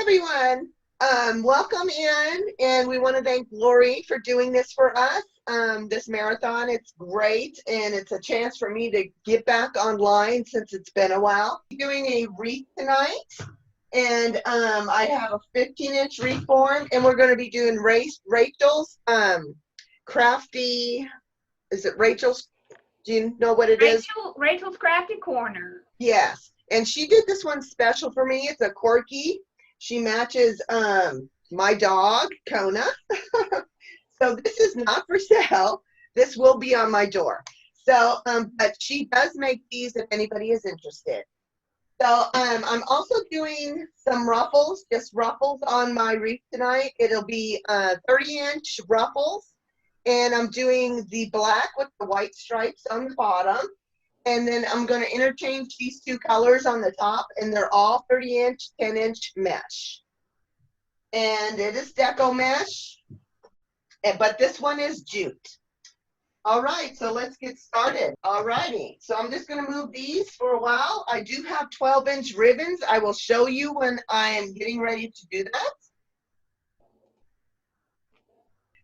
everyone. Welcome in, and we want to thank Lori for doing this for us. This marathon, it's great, and it's a chance for me to get back online since it's been a while. I'm doing a wreath tonight, and I have a 15-inch wreath form, and we're going to be doing Rachel's crafty. Is it Rachel's? Do you know what it is? Rachel's Crafty Corner. Yes, and she did this one special for me. It's a Korgi. She matches my dog, Kona. So this is not for sale. This will be on my door. So, but she does make these if anybody is interested. So I'm also doing some ruffles, just ruffles on my wreath tonight. It'll be 30-inch ruffles. And I'm doing the black with the white stripes on the bottom. And then I'm going to interchange these two colors on the top, and they're all 30-inch, 10-inch mesh. And it is deco mesh, but this one is jute. All right, so let's get started. All righty, so I'm just going to move these for a while. I do have 12-inch ribbons. I will show you when I am getting ready to do that.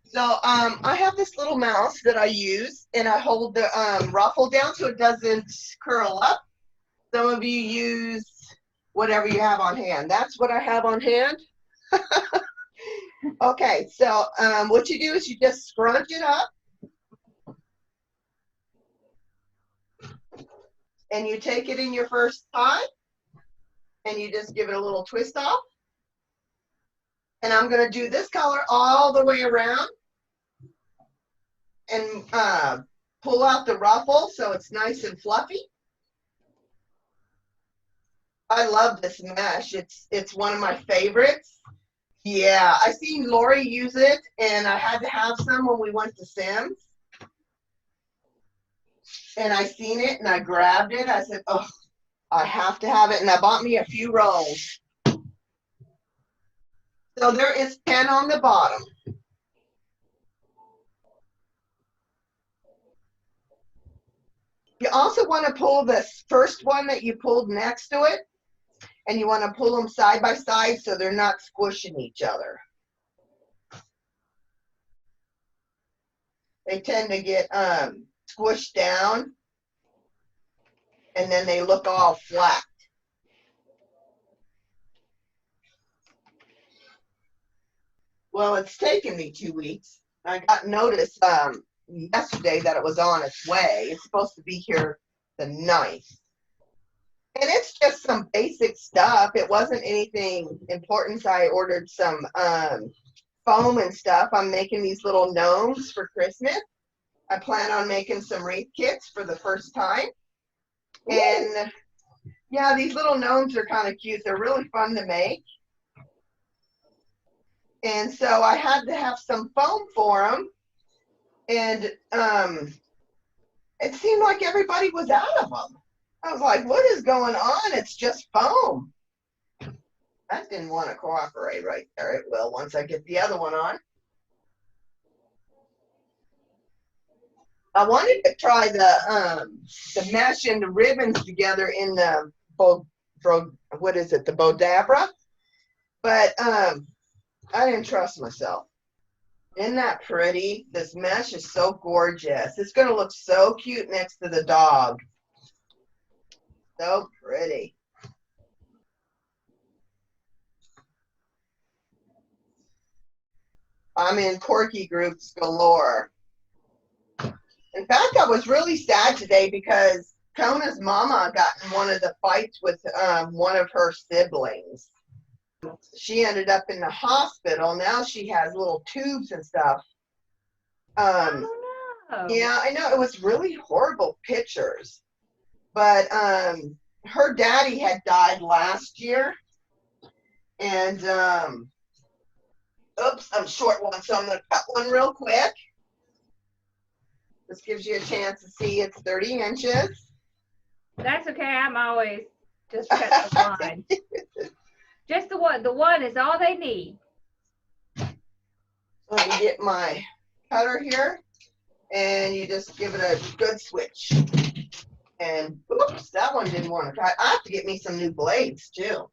So I have this little mouse that I use, and I hold the ruffle down so it doesn't curl up. Some of you use whatever you have on hand. That's what I have on hand. Okay, so what you do is you just scrunch it up, and you take it in your first tie, and you just give it a little twist off. And I'm going to do this color all the way around and pull out the ruffle so it's nice and fluffy. I love this mesh. It's one of my favorites. Yeah, I seen Lori use it, and I had to have some when we went to Sam's. And I seen it, and I grabbed it. I said, oh, I have to have it. And I bought me a few rolls. So there is 10 on the bottom. You also want to pull this first one that you pulled next to it, and you want to pull them side by side so they're not squishing each other. They tend to get squished down, and then they look all flat. Well, it's taken me 2 weeks. I got notice yesterday that it was on its way. It's supposed to be here the 9th. And it's just some basic stuff. It wasn't anything important. So I ordered some foam and stuff. I'm making these little gnomes for Christmas. I plan on making some wreath kits for the first time. And yeah, these little gnomes are kind of cute. They're really fun to make. And so I had to have some foam for them. And it seemed like everybody was out of them. I was like, what is going on? It's just foam. That didn't want to cooperate right there. It will once I get the other one on. I wanted to try the mesh and the ribbons together in the the Bodabra, but I didn't trust myself. Isn't that pretty? This mesh is so gorgeous. It's going to look so cute next to the dog. So pretty. I'm in Korgi groups galore. In fact, I was really sad today because Kona's mama got in one of the fights with one of her siblings. She ended up in the hospital. Now she has little tubes and stuff. Oh, no. Yeah, I know. It was really horrible pictures. But her daddy had died last year. And, oops, I'm short one, so I'm going to cut one real quick. This gives you a chance to see it's 30 inches. That's okay. I'm always just cut the line. Just the one is all they need. Let me get my cutter here, and you just give it a good switch. And oops, that one didn't want to try. I have to get me some new blades too.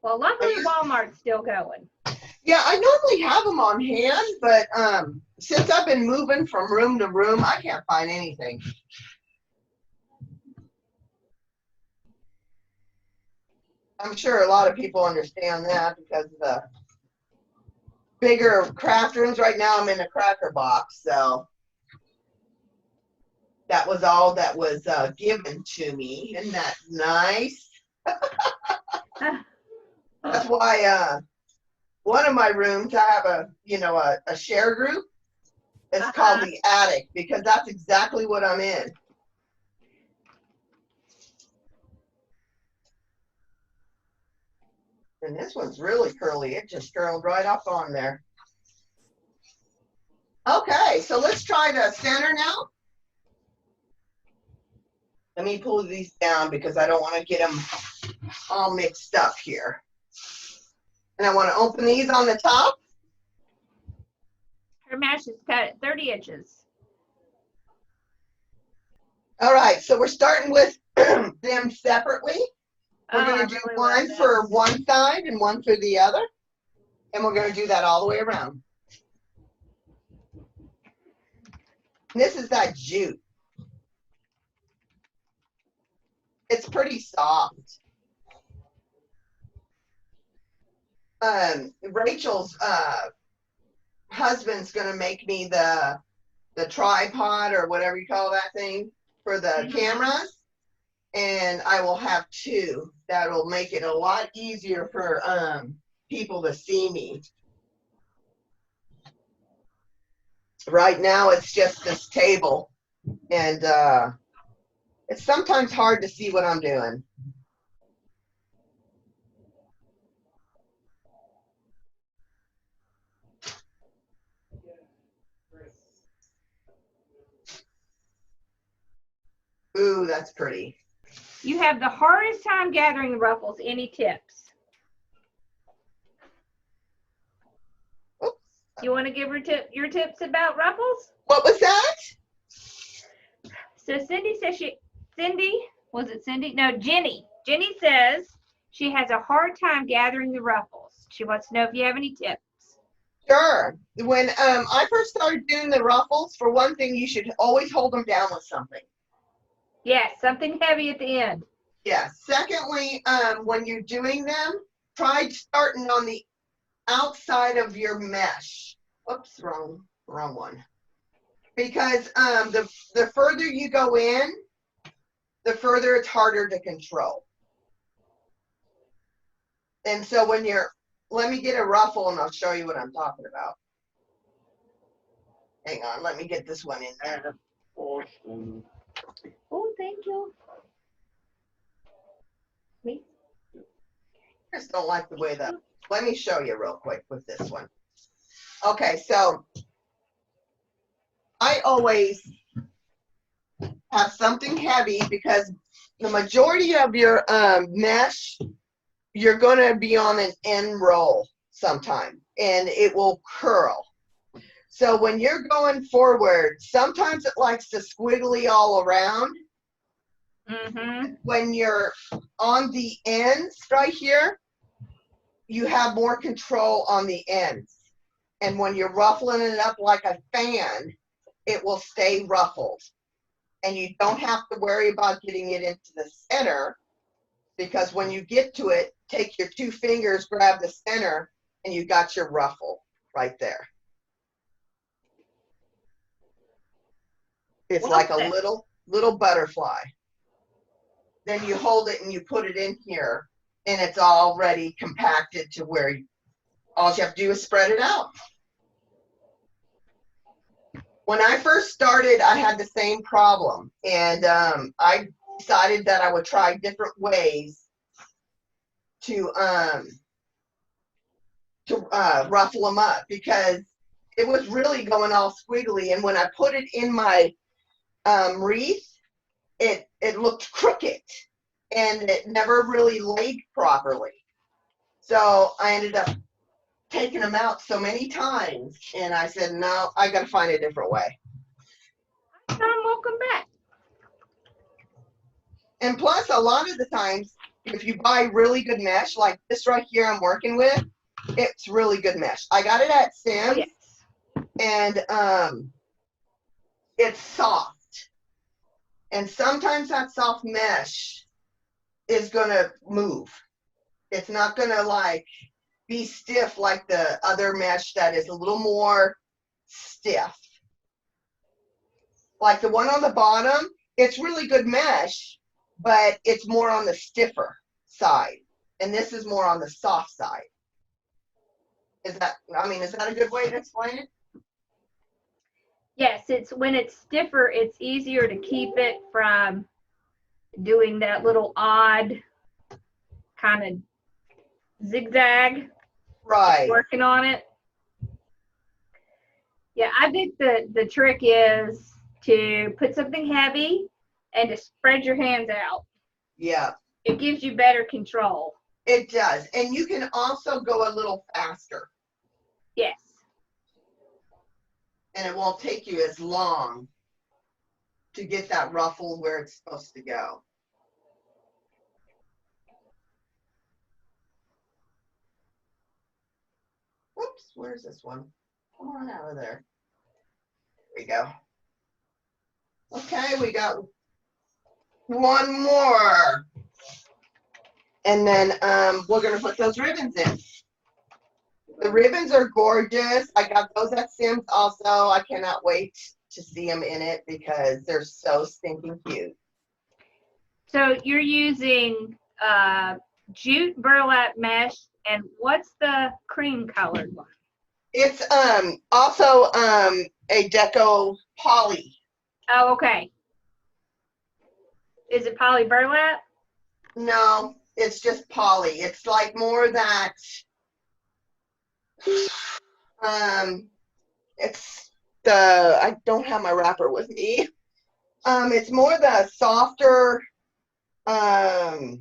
Well, luckily Walmart's still going. Yeah, I normally have them on hand, but since I've been moving from room to room, I can't find anything. I'm sure a lot of people understand that because of the bigger craft rooms. Right now I'm in a cracker box, so that was all that was given to me. Isn't that nice? That's why one of my rooms, I have a share group. It's called the attic because that's exactly what I'm in. And this one's really curly. It just curled right up on there. Okay, so let's try the center now. Let me pull these down because I don't want to get them all mixed up here. And I want to open these on the top. Her mesh is cut at 30 inches. All right, so we're starting with them separately. We're going to do one for one side and one for the other. And we're going to do that all the way around. And this is that jute. It's pretty soft. Rachel's husband's going to make me the tripod or whatever you call that thing for the cameras. And I will have two. That'll make it a lot easier for people to see me. Right now it's just this table, and it's sometimes hard to see what I'm doing. Ooh, that's pretty. You have the hardest time gathering the ruffles. Any tips? Oops. You want to give her your tips about ruffles? What was that? So Cindy says was it Cindy? No, Jenny. Jenny says she has a hard time gathering the ruffles. She wants to know if you have any tips. Sure. When I first started doing the ruffles, for one thing, you should always hold them down with something. Yes, something heavy at the end. Yeah. Secondly, when you're doing them, try starting on the outside of your mesh. Oops, wrong one. Because the further you go in, the further it's harder to control. And so when let me get a ruffle and I'll show you what I'm talking about. Hang on, let me get this one in there. Oh, thank you. Me? I just don't like the way that. Let me show you real quick with this one. Okay, so I always have something heavy because the majority of your mesh, you're going to be on an end roll sometime and it will curl. So when you're going forward, sometimes it likes to squiggly all around. When you're on the ends right here, you have more control on the ends. And when you're ruffling it up like a fan, it will stay ruffled. And you don't have to worry about getting it into the center, because when you get to it, take your two fingers, grab the center, and you got your ruffle right there. It's like a little butterfly. Then you hold it and you put it in here, and it's already compacted to where all you have to do is spread it out. When I first started, I had the same problem, and I decided that I would try different ways to ruffle them up, because it was really going all squiggly, and when I put it in my wreath, it looked crooked, and it never really laid properly. So I ended up taking them out so many times, and I said, no, I got to find a different way. Hi, Tom, welcome back. And plus, a lot of the times, if if you buy really good mesh, like this right here I'm working with, it's really good mesh. I got it at Sam's, and it's soft. And sometimes that soft mesh is gonna move. It's not gonna like be stiff like the other mesh that is a little more stiff. Like the one on the bottom, it's really good mesh, but it's more on the stiffer side. And this is more on the soft side. Is that a good way to explain it? Yes, it's when it's stiffer, it's easier to keep it from doing that little odd kind of zigzag. Right. Working on it. Yeah, I think the trick is to put something heavy and to spread your hands out. Yeah. It gives you better control. It does. And you can also go a little faster. Yes. And it won't take you as long to get that ruffle where it's supposed to go. Whoops, where's this one? Come on out of there. There we go. Okay, we got one more. And then we're gonna put those ribbons in. The ribbons are gorgeous. I got those at Sam's also. I cannot wait to see them in it because they're so stinking cute. So you're using jute burlap mesh, and what's the cream colored one? It's also a deco poly. Oh, okay. Is it poly burlap? No, it's just poly. It's like more that it's the, I don't have my wrapper with me. It's more the softer oh,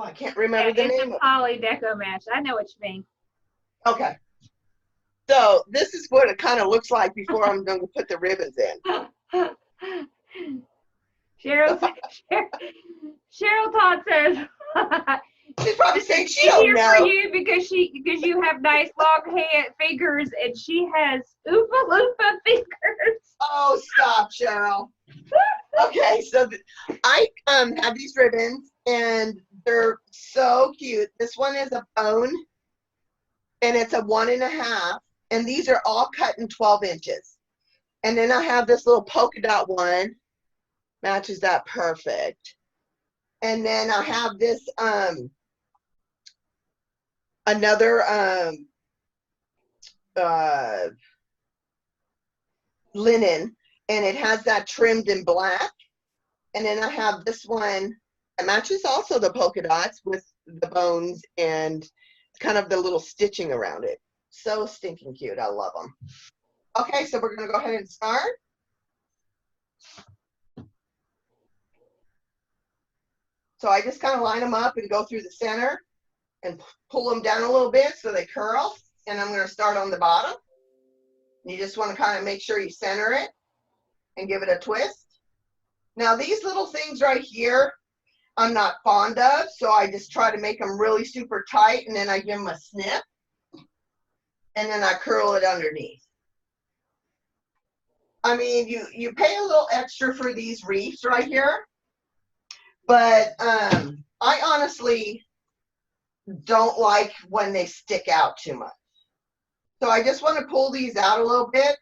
I can't remember the name. It's a poly deco mesh. I know what you mean. Okay. So this is what it kind of looks like before I'm going to put the ribbons in. Cheryl Todd says she's probably saying she she's don't here know. for you because you have nice long fingers and she has Oompa Loompa fingers. Oh, stop, Cheryl. Okay, so I have these ribbons and they're so cute. This one is a bone and it's a 1.5, and these are all cut in 12 inches. And then I have this little polka dot one, matches that perfect. And then I have this another linen, and it has that trimmed in black. And then I have this one that matches also the polka dots with the bones and kind of the little stitching around it. So stinking cute. I love them. Okay, so we're going to go ahead and start. So I just kind of line them up and go through the center and pull them down a little bit so they curl. And I'm going to start on the bottom. You just want to kind of make sure you center it and give it a twist. Now these little things right here, I'm not fond of, so I just try to make them really super tight, and then I give them a snip, and then I curl it underneath. I mean, you pay a little extra for these wreaths right here, but I honestly don't like when they stick out too much. So I just want to pull these out a little bit,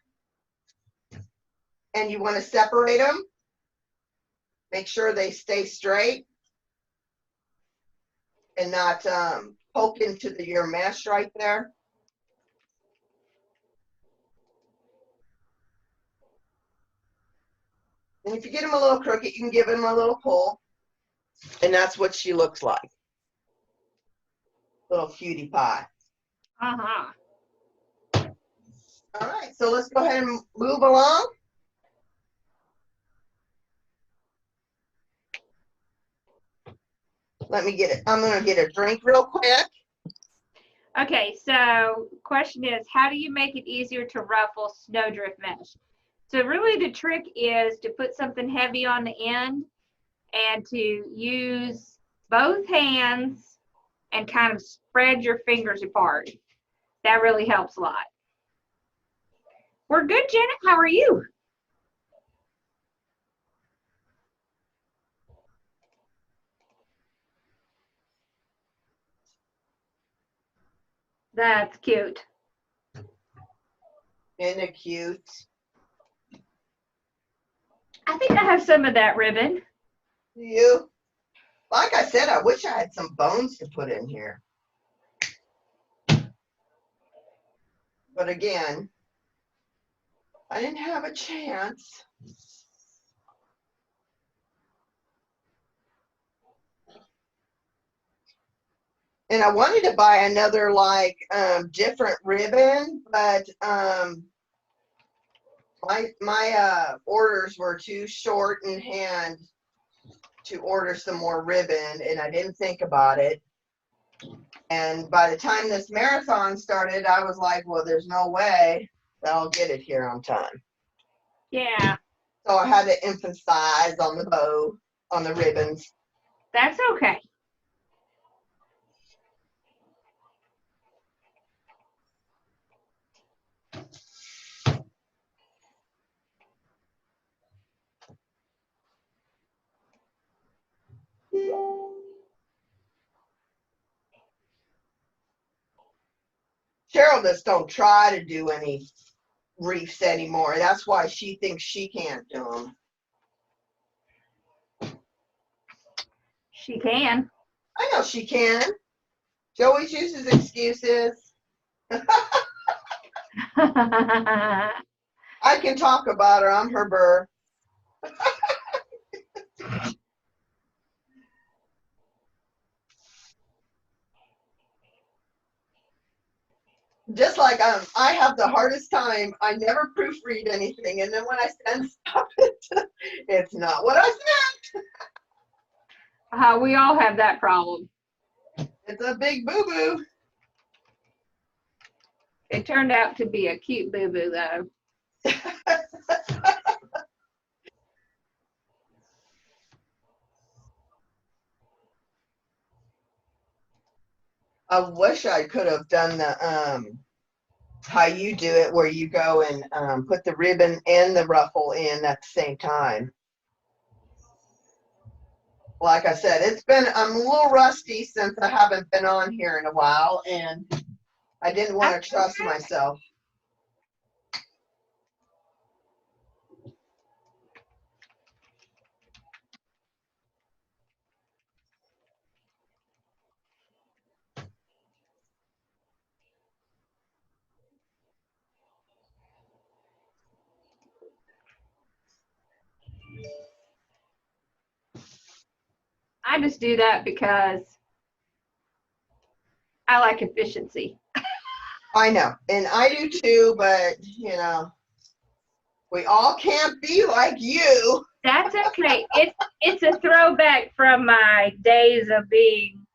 and you want to separate them. Make sure they stay straight and not poke into your mesh right there. And if you get them a little crooked, you can give them a little pull. And that's what she looks like. Little cutie pie. Uh-huh. All right, so let's go ahead and move along. Let me get it. I'm going to get a drink real quick. Okay, so question is, how do you make it easier to ruffle snowdrift mesh? So really the trick is to put something heavy on the end and to use both hands and kind of spread your fingers apart. That really helps a lot. We're good, Janet. How are you? That's cute. Isn't it cute? I think I have some of that ribbon. You? Like I said, I wish I had some bones to put in here. But again, I didn't have a chance. And I wanted to buy another like different ribbon, but my orders were too short in hand to order some more ribbon, and I didn't think about it. And by the time this marathon started, I was like, well, there's no way that I'll get it here on time. Yeah. So I had to emphasize on the bow, on the ribbons. That's okay. Cheryl just don't try to do any wreaths anymore. That's why she thinks she can't do them. She can. I know she can. She always uses excuses. I can talk about her. I'm her burr. Just like I have the hardest time. I never proofread anything, and then when I send stuff, it's not what I sent. We all have that problem. It's a big boo-boo. It turned out to be a cute boo-boo, though. I wish I could have done the how you do it, where you go and put the ribbon and the ruffle in at the same time. Like I said, I'm a little rusty since I haven't been on here in a while, and I didn't want to trust myself. I just do that because I like efficiency. I know, and I do too, but you know, we all can't be like you. That's okay. It's a throwback from my days of being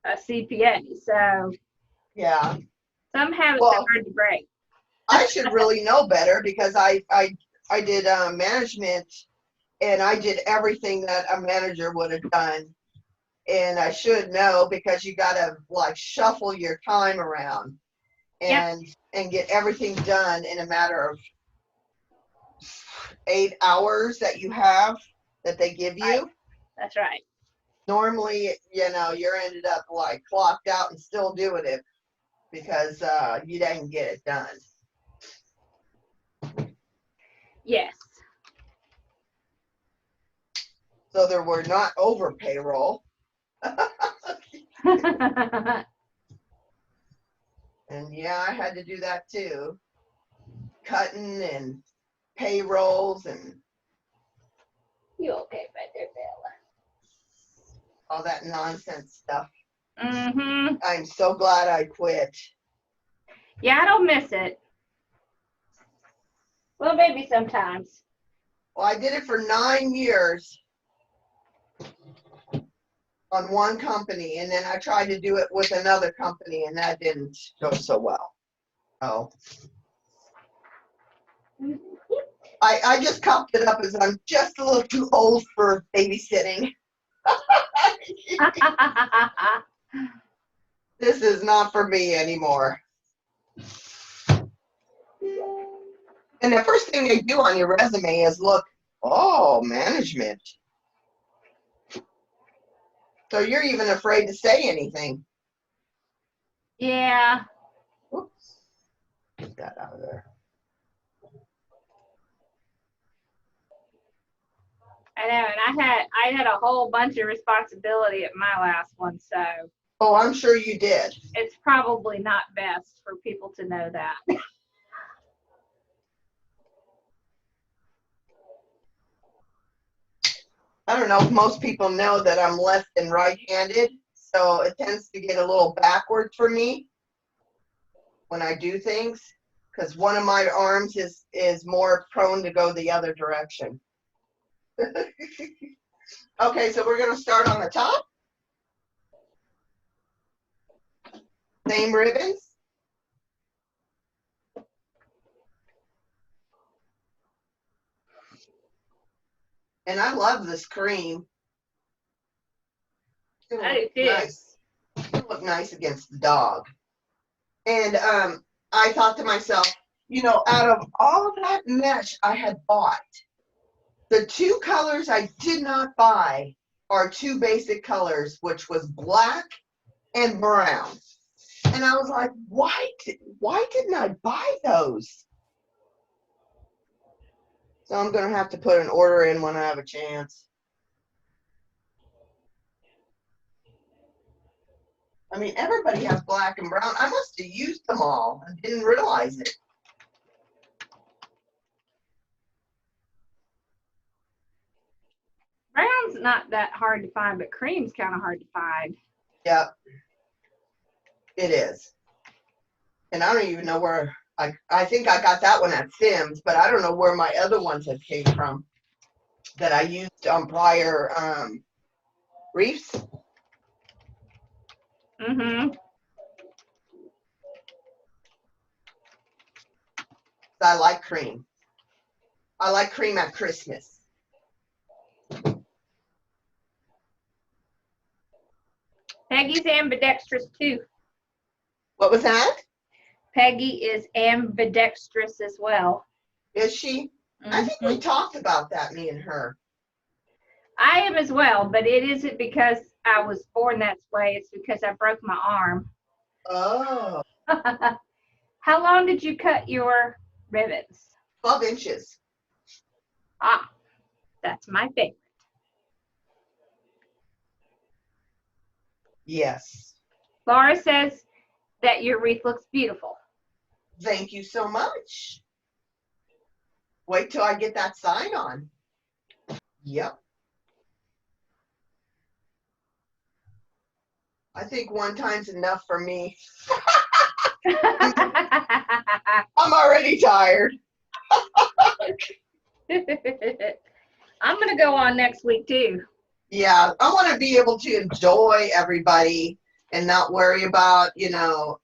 a CPA. So Yeah. some habits are hard to break. I should really know better because I did management, and I did everything that a manager would have done, and I should know because you got to like shuffle your time around and get everything done in a matter of 8 hours that you have that they give you. Right. That's right. Normally, you know, you're ended up like clocked out and still doing it because you didn't get it done. Yes. So there were not over payroll. And yeah, I had to do that too. Cutting and payrolls and You okay back there, Bella? all that nonsense stuff. Mm-hmm. I'm so glad I quit. Yeah, I don't miss it. Well, maybe sometimes. Well, I did it for 9 years on one company, and then I tried to do it with another company, and that didn't go so well. Oh. I just copped it up as I'm just a little too old for babysitting. This is not for me anymore. And the first thing they do on your resume is look, oh, management. So you're even afraid to say anything. Yeah. Whoops. Get that out of there. I know, and I had a whole bunch of responsibility at my last one, so Oh, I'm sure you did. it's probably not best for people to know that. I don't know if most people know that I'm left and right-handed, so it tends to get a little backward for me when I do things, because one of my arms is more prone to go the other direction. Okay, so we're going to start on the top. Same ribbons. And I love this cream. It'll I do look too. nice. It'll look nice against the dog. And I thought to myself, you know, out of all of that mesh I had bought, the two colors I did not buy are two basic colors, which was black and brown. And I was like, why didn't I buy those? So I'm going to have to put an order in when I have a chance. I mean, everybody has black and brown. I must have used them all and didn't realize it. Brown's not that hard to find, but cream's kind of hard to find. Yep, it is. And I don't even know where, I think I got that one at Sims, but I don't know where my other ones have came from that I used on prior wreaths. Mm-hmm. I like cream. I like cream at Christmas. Peggy's ambidextrous too. What was that? Peggy is ambidextrous as well. Is she? I think we talked about that, me and her. I am as well, but it isn't because I was born that way. It's because I broke my arm. Oh. How long did you cut your ribbons? 12 inches. Ah, that's my favorite. Yes. Laura says that your wreath looks beautiful. Thank you so much. Wait till I get that sign on. Yep. I think one time's enough for me. I'm already tired. I'm going to go on next week too. Yeah, I want to be able to enjoy everybody and not worry about, you know,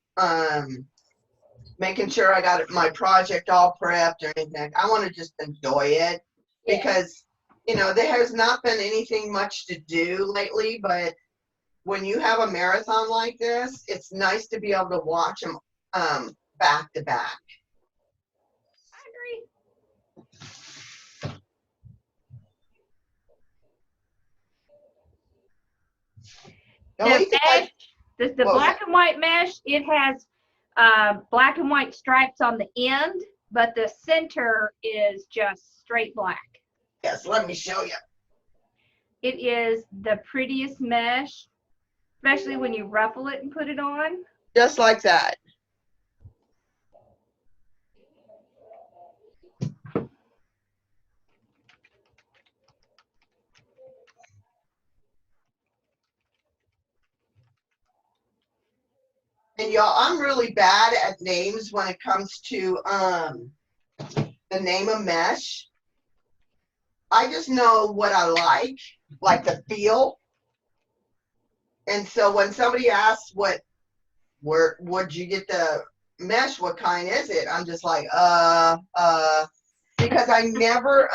making sure I got my project all prepped or anything. I want to just enjoy it because, you know, there has not been anything much to do lately, but when you have a marathon like this, it's nice to be able to watch them back to back. I agree. The black and white mesh, it has black and white stripes on the end, but the center is just straight black. Yes, let me show you. It is the prettiest mesh, especially when you ruffle it and put it on. Just like that. And y'all, I'm really bad at names when it comes to the name of mesh. I just know what I like the feel. And so when somebody asks where'd you get the mesh, what kind is it? I'm just like, because I never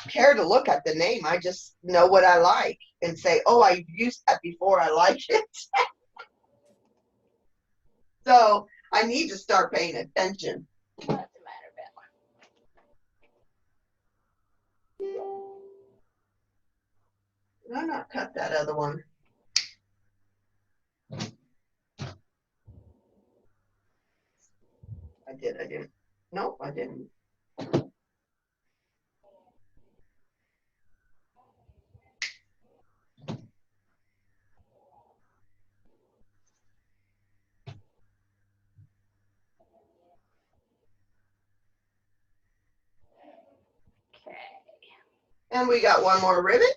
care to look at the name. I just know what I like and say, oh, I used that before, I like it. So I need to start paying attention. What's the matter, Bella? Did I not cut that other one? I didn't. Nope, I didn't. Okay. And we got one more ribbon.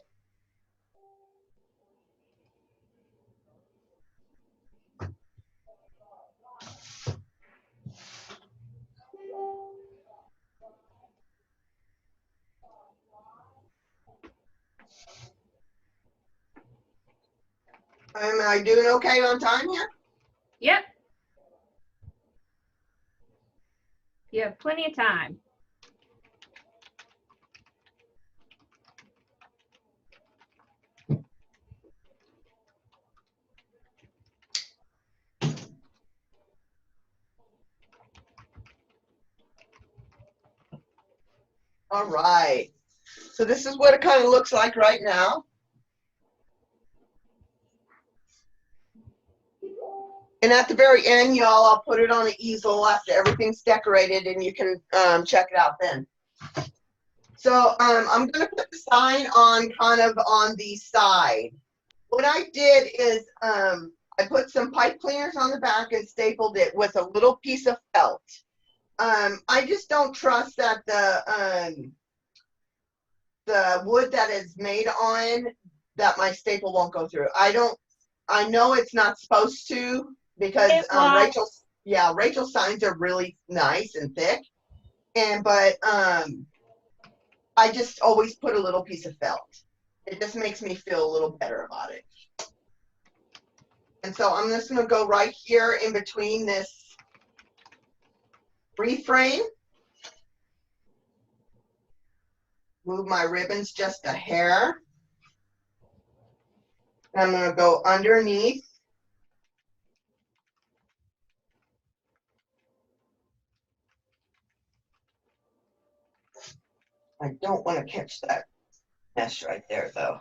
Am I doing okay on time here? Yep. You have plenty of time. All right. So this is what it kind of looks like right now. And at the very end, y'all, I'll put it on an easel after everything's decorated, and you can check it out then. So I'm going to put the sign on kind of on the side. What I did is I put some pipe cleaners on the back and stapled it with a little piece of felt. I just don't trust that the wood that is made on, that my staple won't go through. I know it's not supposed to, because Rachel's signs are really nice and thick, but I just always put a little piece of felt. It just makes me feel a little better about it. And so I'm just going to go right here in between this wreath frame. Move my ribbons just a hair. And I'm going to go underneath. I don't want to catch that mesh right there, though.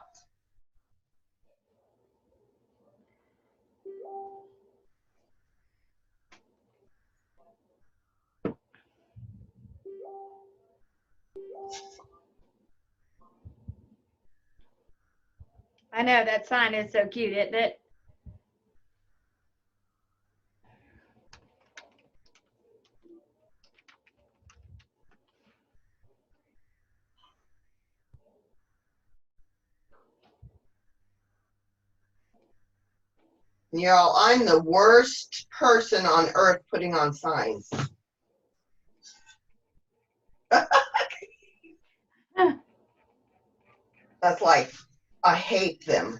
I know, that sign is so cute, isn't it? Y'all, I'm the worst person on earth putting on signs. That's like, I hate them.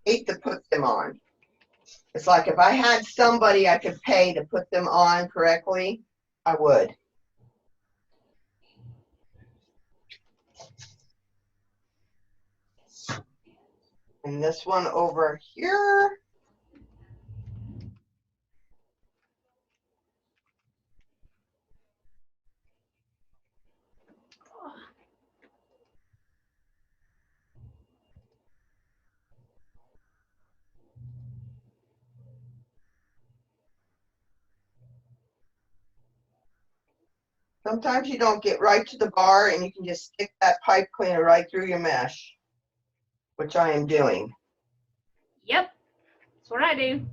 Hate to put them on. It's like if I had somebody I could pay to put them on correctly, I would. And this one over here. Sometimes you don't get right to the bar and you can just stick that pipe cleaner right through your mesh, which I am doing. Yep, that's what I do.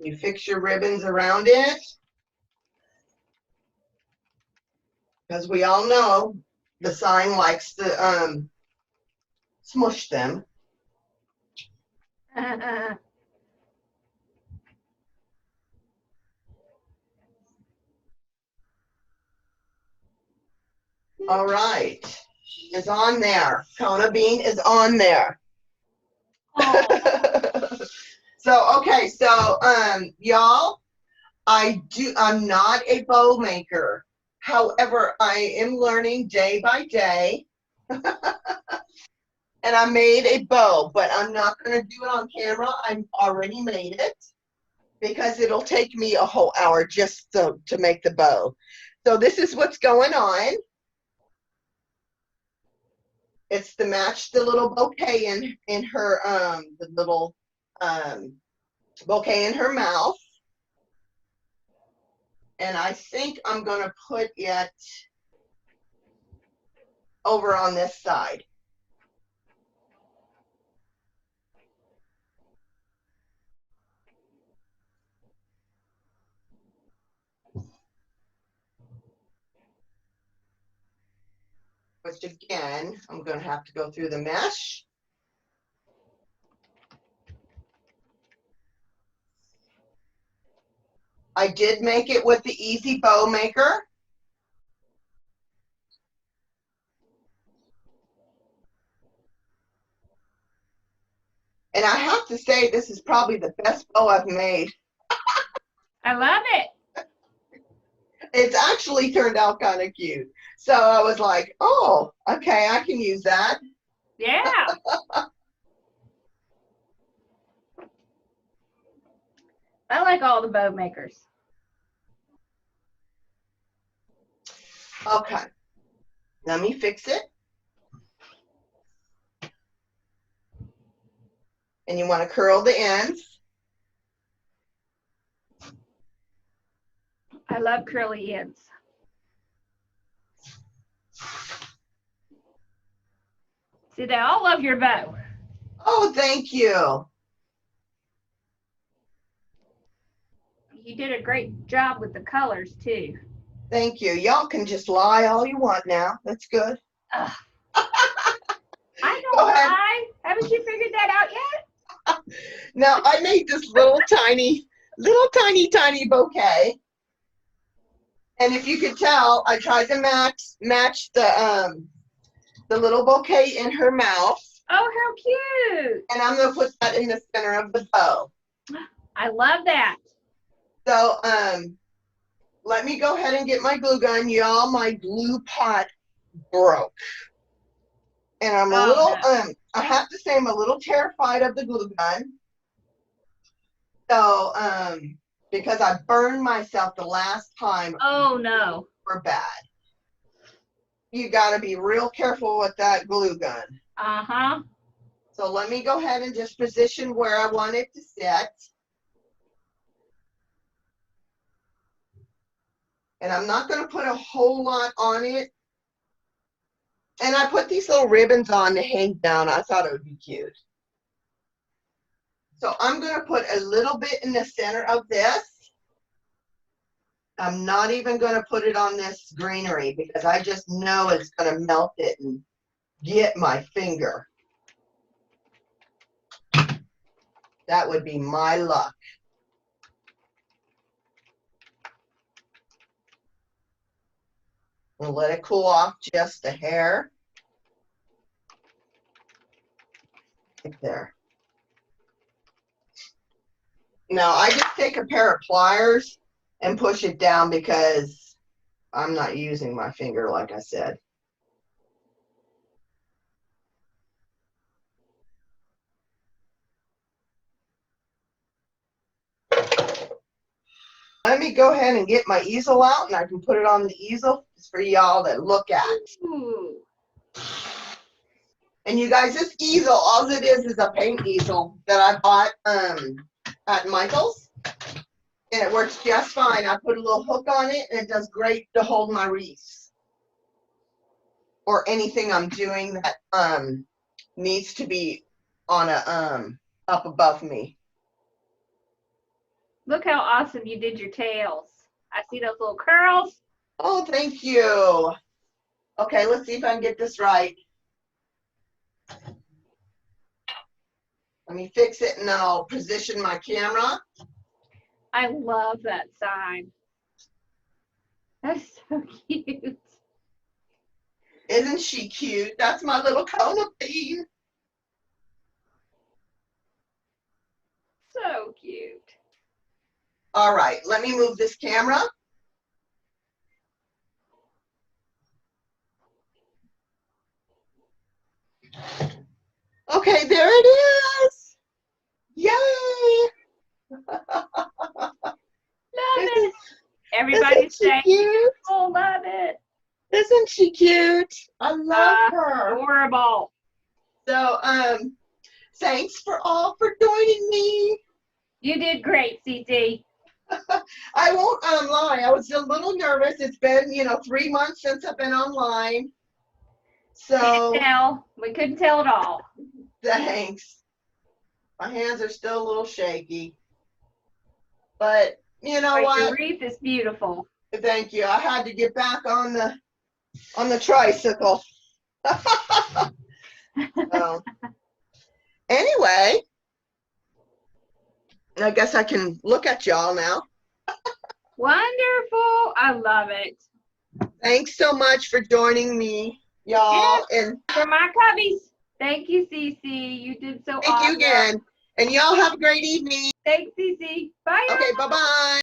You fix your ribbons around it. because we all know the sign likes to smush them. All right, is on there. Kona Bean is on there. So okay, so y'all, I'm not a bow maker. However, I am learning day by day. And I made a bow, but I'm not going to do it on camera. I've already made it because it'll take me a whole hour just to make the bow. So this is what's going on. It's to match the little bouquet in her the little bouquet in her mouth. And I think I'm going to put it over on this side. Which again, I'm going to have to go through the mesh. I did make it with the Easy Bow Maker. And I have to say, this is probably the best bow I've made. I love it. It's actually turned out kind of cute. So I was like, oh, okay, I can use that. Yeah. I like all the bow makers. Okay, let me fix it. And you want to curl the ends. I love curly ends. See, they all love your bow. Oh, thank you. You did a great job with the colors, too. Thank you. Y'all can just lie all you want now. That's good. I don't lie. Haven't you figured that out yet? Now, I made this little tiny bouquet. And if you could tell, I tried to match the little bouquet in her mouth. Oh, how cute. And I'm going to put that in the center of the bow. I love that. So, let me go ahead and get my glue gun. Y'all, my glue pot broke. And I'm a little, I have to say I'm a little terrified of the glue gun. So, because I burned myself the last time. Oh, no. For bad. You got to be real careful with that glue gun. Uh-huh. So let me go ahead and just position where I want it to sit. And I'm not going to put a whole lot on it. And I put these little ribbons on to hang down. I thought it would be cute. So I'm going to put a little bit in the center of this. I'm not even going to put it on this greenery because I just know it's going to melt it and get my finger. That would be my luck. We'll let it cool off just a hair. Right there. Now I just take a pair of pliers and push it down because I'm not using my finger like I said. Let me go ahead and get my easel out and I can put it on the easel for y'all to look at. Ooh. And you guys, this easel, all it is a paint easel that I bought at Michael's. And it works just fine. I put a little hook on it and it does great to hold my wreaths. Or anything I'm doing that needs to be on a up above me. Look how awesome you did your tails. I see those little curls. Oh, thank you. Okay, let's see if I can get this right. Let me fix it and then I'll position my camera. I love that sign. That's so cute. Isn't she cute? That's my little Kona bean. So cute. All right, let me move this camera. Okay, there it is. Yay! Love it. Everybody say beautiful. Love it. Isn't she cute? I love her. Adorable. So, thanks for joining me. You did great, Cece. I won't lie. I was a little nervous. It's been, 3 months since I've been online. So Can't tell. We couldn't tell at all. Thanks. My hands are still a little shaky. But you know what? Your wreath is beautiful. Thank you. I had to get back on the tricycle. So, anyway, I guess I can look at y'all now. Wonderful. I love it. Thanks so much for joining me, y'all. Yes, and for my cubbies. Thank you, Cece. You did so awesome. Thank you again. And y'all have a great evening. Thanks, Cece. Bye. Okay, bye-bye.